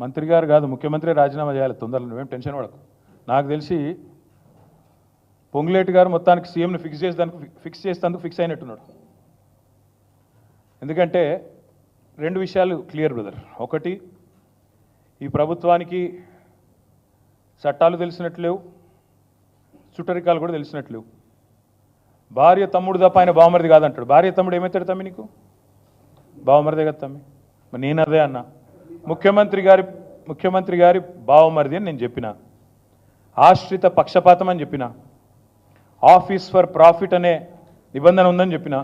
మంత్రి గారు కాదు, ముఖ్యమంత్రి రాజీనామా చేయాలి తొందరలో, నువ్వేం టెన్షన్ పడకు. నాకు తెలిసి పొంగులేటి గారు మొత్తానికి సీఎంని ఫిక్స్ చేసేందుకు ఫిక్స్ అయినట్టున్నాడు. ఎందుకంటే రెండు విషయాలు క్లియర్ బ్రదర్. ఒకటి, ఈ ప్రభుత్వానికి చట్టాలు తెలిసినట్లేవు, చుట్టరికాలు కూడా తెలిసినట్లేవు. భార్య తమ్ముడు తప్ప ఆయన బావమరిది కాదంటాడు. భార్య తమ్ముడు ఏమవుతాడు తమ్మి? నీకు బావమరిదే కదా తమ్మి. మరి నేను అదే అన్నా, ముఖ్యమంత్రి గారి బావమరిది అని నేను చెప్పిన. ఆశ్రిత పక్షపాతం అని చెప్పిన. ఆఫీస్ ఫర్ ప్రాఫిట్ అనే నిబంధన ఉందని చెప్పిన.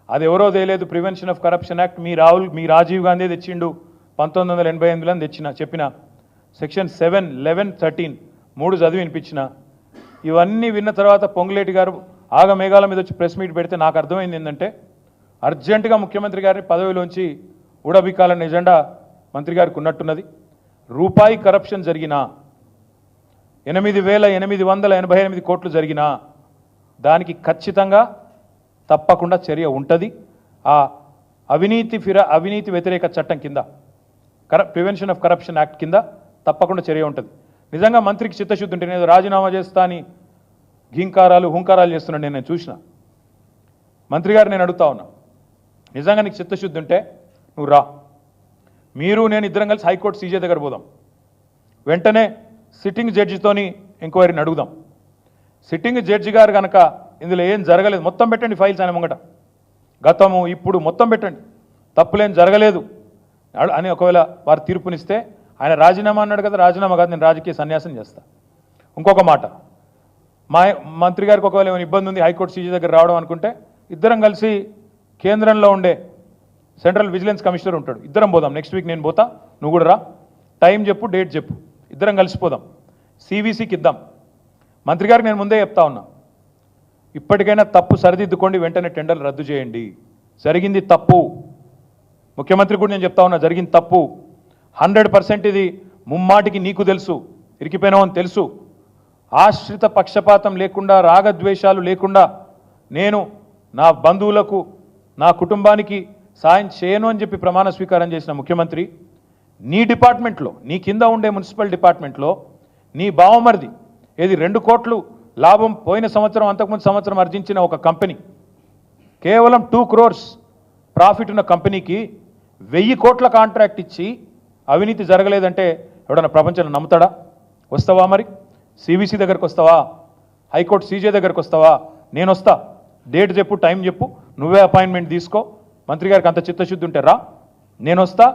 అది ఎవరో తెలియదు, ప్రివెన్షన్ ఆఫ్ కరప్షన్ యాక్ట్ మీ రాజీవ్ గాంధీ తెచ్చిండు 1988లో తెచ్చిన చెప్పిన. సెక్షన్ 7, 11, 13 మూడు చదివి వినిపించిన. ఇవన్నీ విన్న తర్వాత పొంగులేటి గారు ఆగమేఘాల మీద వచ్చి ప్రెస్ మీట్ పెడితే నాకు అర్థమైంది ఏంటంటే, అర్జెంటుగా ముఖ్యమంత్రి గారిని పదవిలోంచి ఊడబిక్కాలన్న ఎజెండా మంత్రి గారికి ఉన్నట్టున్నది. రూపాయి కరప్షన్ జరిగినా, 8,888 కోట్లు జరిగినా దానికి ఖచ్చితంగా తప్పకుండా చర్య ఉంటుంది. ఆ అవినీతి వ్యతిరేక చట్టం కింద, ప్రివెన్షన్ ఆఫ్ కరప్షన్ యాక్ట్ కింద తప్పకుండా చర్య ఉంటుంది. నిజంగా మంత్రికి చిత్తశుద్ధి ఉంటే, నేను రాజీనామా చేస్తా అని హుంకారాలు చేస్తున్నాడు నేను చూసిన. మంత్రి గారు నేను అడుగుతా ఉన్నా, నిజంగా నీకు చిత్తశుద్ధి ఉంటే నువ్వు రా, మీరు నేను ఇద్దరం కలిసి హైకోర్టు సీజే దగ్గర పోదాం. వెంటనే సిట్టింగ్ జడ్జితోని ఎంక్వైరీని అడుగుదాం. సిట్టింగ్ జడ్జి గారు కనుక ఇందులో ఏం జరగలేదు, మొత్తం పెట్టండి ఫైల్స్ ఆయన ముంగట, గతము ఇప్పుడు మొత్తం పెట్టండి, తప్పులేం జరగలేదు అని ఒకవేళ వారు తీర్పునిస్తే, ఆయన రాజీనామా అన్నాడు కదా, రాజీనామా కాదు, నేను రాజకీయ సన్యాసం చేస్తా. ఇంకొక మాట, మా మంత్రి గారికి ఒకవేళ ఏమైనా ఇబ్బంది ఉంది హైకోర్టు సీజీ దగ్గర రావడం అనుకుంటే, ఇద్దరం కలిసి కేంద్రంలో ఉండే సెంట్రల్ విజిలెన్స్ కమిషనర్ ఉంటాడు, ఇద్దరం పోదాం. నెక్స్ట్ వీక్ నేను పోతా, నువ్వు కూడా రా, టైం చెప్పు, డేట్ చెప్పు, ఇద్దరం కలిసిపోదాం, సివిసికి ఇద్దాం. మంత్రి గారికి నేను ముందే చెప్తా ఉన్నా, ఇప్పటికైనా తప్పు సరిదిద్దుకోండి, వెంటనే టెండర్లు రద్దు చేయండి. జరిగింది తప్పు, ముఖ్యమంత్రి కూడా నేను చెప్తా ఉన్నా, జరిగింది తప్పు 100%. ఇది ముమ్మాటికి నీకు తెలుసు, ఇరికిపోయినావని తెలుసు. ఆశ్రిత పక్షపాతం లేకుండా, రాగద్వేషాలు లేకుండా నేను నా బంధువులకు, నా కుటుంబానికి సాయం చేయను అని చెప్పి ప్రమాణ స్వీకారం చేసిన ముఖ్యమంత్రి, నీ డిపార్ట్మెంట్లో, నీ కింద ఉండే మున్సిపల్ డిపార్ట్మెంట్లో నీ బావమరిది ఏది 2 కోట్లు లాభం పోయిన సంవత్సరం, అంతకుముందు సంవత్సరం ఆర్జించిన ఒక కంపెనీ, కేవలం 2 crores ప్రాఫిట్ ఉన్న కంపెనీకి 1000 కోట్ల కాంట్రాక్ట్ ఇచ్చి అవినీతి జరగలేదంటే ఎవడన్నా ప్రపంచంలో నమ్ముతాడా? వస్తావా మరి? సివిసి దగ్గరకు వస్తావా? హైకోర్టు సీజే దగ్గరకు వస్తావా? నేను వస్తా, డేట్ చెప్పు, టైం చెప్పు, నువ్వే అపాయింట్మెంట్ తీసుకో. మంత్రి గారికి అంత చిత్తశుద్ధి ఉంటే రా, నేను వస్తా,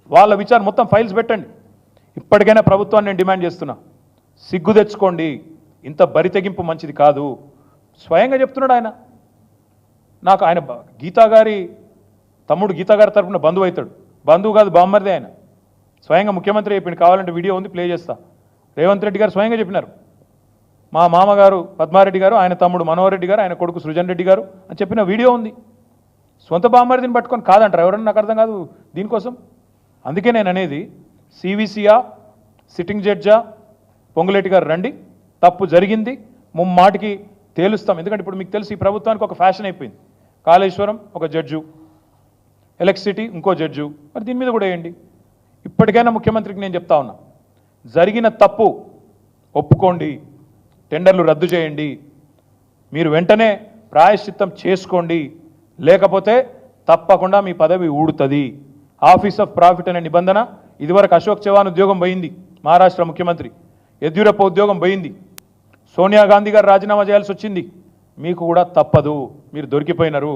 వాళ్ళ విచారణ మొత్తం ఫైల్స్ పెట్టండి. ఇప్పటికైనా ప్రభుత్వాన్ని నేను డిమాండ్ చేస్తున్నా, సిగ్గు తెచ్చుకోండి, ఇంత బరితెగింపు మంచిది కాదు. స్వయంగా చెప్తున్నాడు ఆయన. నాకు ఆయన గీతా గారి తమ్ముడు, గీతా గారి తరఫున బంధువు అవుతాడు, బంధువు కాదు బామ్మరిదే ఆయన. స్వయంగా ముఖ్యమంత్రి చెప్పిండు, కావాలంటే వీడియో ఉంది, ప్లే చేస్తా. రేవంత్ రెడ్డి గారు స్వయంగా చెప్పినారు, మా మామగారు పద్మారెడ్డి గారు, ఆయన తమ్ముడు మనోహర్ రెడ్డి గారు, ఆయన కొడుకు సృజన్ రెడ్డి గారు అని చెప్పిన వీడియో ఉంది. సొంత బామ్మరిదిని పట్టుకొని కాదంటారు ఎవరన్నా? నాకు అర్థం కాదు దీనికోసం. అందుకే నేను అనేది, సివిసియా, సిట్టింగ్ జడ్జా, పొంగులేటి గారు రండి, తప్పు జరిగింది, ముమ్మాటికి తేలుస్తాం. ఎందుకంటే ఇప్పుడు మీకు తెలిసి ఈ ప్రభుత్వానికి ఒక ఫ్యాషన్ అయిపోయింది, కాళేశ్వరం ఒక జడ్జు, ఎలక్ట్రిసిటీ ఇంకో జడ్జు, మరి దీని మీద కూడా వేయండి. ఇప్పటికైనా ముఖ్యమంత్రికి నేను చెప్తా ఉన్నా, జరిగిన తప్పు ఒప్పుకోండి, టెండర్లు రద్దు చేయండి, మీరు వెంటనే ప్రాయశ్చిత్తం చేసుకోండి, లేకపోతే తప్పకుండా మీ పదవి ఊడుతుంది. ఆఫీస్ ఆఫ్ ప్రాఫిట్ అనే నిబంధన ఇదివరకు అశోక్ చవాన్ ఉద్యోగం పోయింది, మహారాష్ట్ర ముఖ్యమంత్రి యడ్యూరప్ప ఉద్యోగం పోయింది, సోనియా గాంధీ గారు రాజీనామా చేయాల్సి వచ్చింది. మీకు కూడా తప్పదు, మీరు దొరికిపోయినారు.